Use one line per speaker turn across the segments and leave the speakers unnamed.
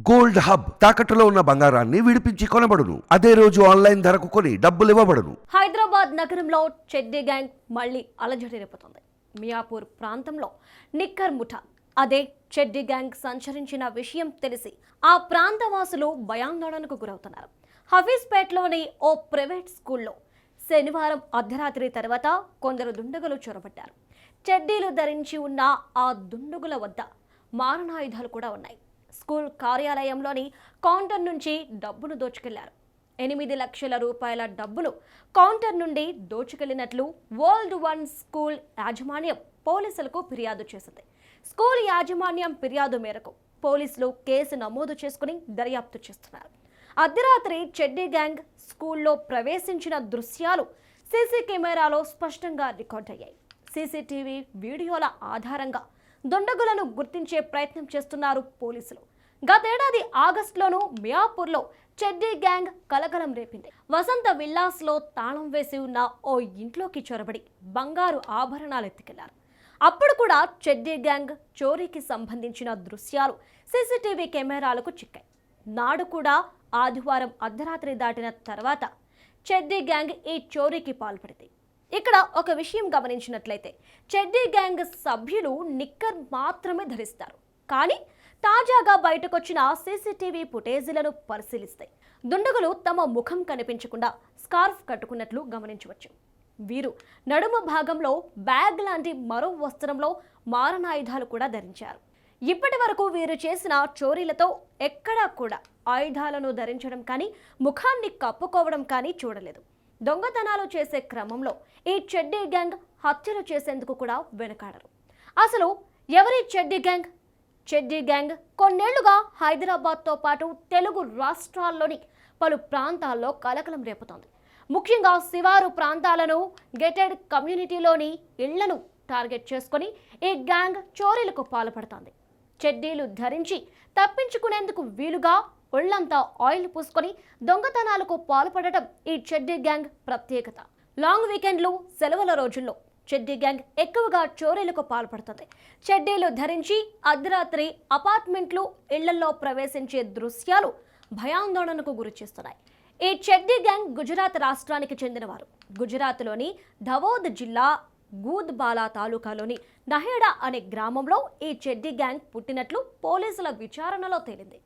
Gold hub తాకట్టులో ఉన్న బంగారాన్ని విడిపించి కొనబడును. అదే రోజు ఆన్లైన్ ధరకు కొని డబ్బులు ఇవ్వబడును.
హైదరాబాద్ నగరంలో చెడ్డీ గ్యాంగ్ మళ్లీ అలజడి రేపుతోంది. మియాపూర్ ప్రాంతంలో నిక్కర్ ముఠా అదే చెడ్డీ గ్యాంగ్ సంచరించిన విషయం తెలిసి ఆ ప్రాంతవాసులు భయాందోళనకు గురవుతున్నారు. హఫీజ్పేట్లోని ఓ ప్రైవేట్ స్కూల్లో శనివారం అర్ధరాత్రి తర్వాత కొందరు దుండగులు చొరబడ్డారు. చెడ్డీలు ధరించి ఉన్న ఆ దుండగుల వద్ద మారణాయుధాలు కూడా ఉన్నాయి. స్కూల్ కార్యాలయంలోని కౌంటర్ నుంచి డబ్బును దోచుకెళ్లారు. 8 లక్షల రూపాయల డబ్బును కౌంటర్ నుండి దోచుకెళ్లినట్లు వరల్డ్ వన్ స్కూల్ యాజమాన్యం పోలీసులకు ఫిర్యాదు చేసింది. స్కూల్ యాజమాన్యం ఫిర్యాదు మేరకు పోలీసులు కేసు నమోదు చేసుకుని దర్యాప్తు చేస్తున్నారు. అర్ధరాత్రి చెడ్డీ గ్యాంగ్ స్కూల్లో ప్రవేశించిన దృశ్యాలు సీసీ కెమెరాలో స్పష్టంగా రికార్డయ్యాయి. సీసీటీవీ వీడియోల ఆధారంగా దుండగులను గుర్తించే ప్రయత్నం చేస్తున్నారు పోలీసులు. గతేడాది ఆగస్టులోనూ మియాపూర్లో చెడ్డీ గ్యాంగ్ కలకలం రేపింది. వసంత విల్లాస్లో తాళం వేసి ఉన్న ఓ ఇంట్లోకి చొరబడి బంగారు ఆభరణాలు ఎత్తుకెళ్లారు. అప్పుడు కూడా చెడ్డీ గ్యాంగ్ చోరీకి సంబంధించిన దృశ్యాలు సీసీటీవీ కెమెరాలకు చిక్కాయి. నాడు కూడా ఆదివారం అర్ధరాత్రి దాటిన తర్వాత చెడ్డీ గ్యాంగ్ ఈ చోరీకి పాల్పడింది. ఇక్కడ ఒక విషయం గమనించినట్లయితే చెడ్డీ గ్యాంగ్ సభ్యులు నిక్కర్ మాత్రమే ధరిస్తారు. కానీ తాజాగా బయటకొచ్చిన సీసీటీవీ ఫుటేజీలను పరిశీలిస్తే దుండగులు తమ ముఖం కనిపించకుండా స్కార్ఫ్ కట్టుకున్నట్లు గమనించవచ్చు. వీరు నడుమ భాగంలో బ్యాగ్ లాంటి మరో వస్త్రంలో మారణాయుధాలు కూడా ధరించారు. ఇప్పటి వరకు వీరు చేసిన చోరీలతో ఎక్కడా కూడా ఆయుధాలను ధరించడం కానీ ముఖాన్ని కప్పుకోవడం కానీ చూడలేదు. దొంగతనాలు చేసే క్రమంలో ఈ చెడ్డీ గ్యాంగ్ హత్యలు చేసేందుకు కూడా వెనకాడరు. అసలు ఎవరి చెడ్డీ గ్యాంగ్? చెడ్డీ గ్యాంగ్ కొన్నేళ్లుగా హైదరాబాద్తో పాటు తెలుగు రాష్ట్రాల్లోని పలు ప్రాంతాల్లో కలకలం రేపుతోంది. ముఖ్యంగా శివారు ప్రాంతాలను, గేటెడ్ కమ్యూనిటీలోని ఇళ్లను టార్గెట్ చేసుకుని ఈ గ్యాంగ్ చోరీలకు పాల్పడుతోంది. చెడ్డీలు ధరించి తప్పించుకునేందుకు వీలుగా ఒళ్లంతా ఆయిల్ పూసుకొని దొంగతనాలకు పాల్పడటం ఈ చెడ్డీ గ్యాంగ్ ప్రత్యేకత. లాంగ్ వీకెండ్లు, సెలవుల రోజుల్లో చెడ్డీ గ్యాంగ్ ఎక్కువగా చోరీలకు పాల్పడుతుంది. చెడ్డీలు ధరించి అర్ధరాత్రి అపార్ట్మెంట్లు, ఇళ్లలో ప్రవేశించే దృశ్యాలు భయాందోళనకు గురిచేస్తున్నాయి. ఈ చెడ్డీ గ్యాంగ్ గుజరాత్ రాష్ట్రానికి చెందినవారు. గుజరాత్లోని ధవోద్ జిల్లా గూద్బాలా తాలూకాలోని నహేడా అనే గ్రామంలో ఈ చెడ్డీ గ్యాంగ్ పుట్టినట్లు పోలీసుల విచారణలో తేలింది.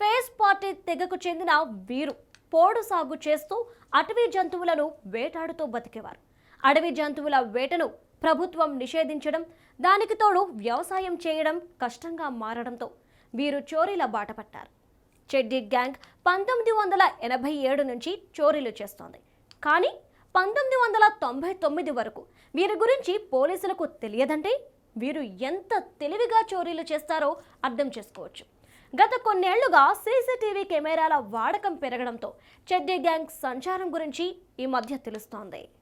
ఫేస్ పార్టీ తెగకు చెందిన వీరు పోడు సాగు చేస్తూ అటవీ జంతువులను వేటాడుతూ బతికేవారు. అడవి జంతువుల వేటను ప్రభుత్వం నిషేధించడం, దానికి తోడు వ్యవసాయం చేయడం కష్టంగా మారడంతో వీరు చోరీల బాట పట్టారు. చెడ్డీ గ్యాంగ్ 1987 నుంచి చోరీలు చేస్తోంది. కానీ 1999 వరకు వీరి గురించి పోలీసులకు తెలియదంటే వీరు ఎంత తెలివిగా చోరీలు చేస్తారో అర్థం చేసుకోవచ్చు. గత కొన్నేళ్లుగా సీసీటీవీ కెమెరాల వాడకం పెరగడంతో చెడ్డీ గ్యాంగ్ సంచారం గురించి ఈ మధ్య తెలుస్తోంది.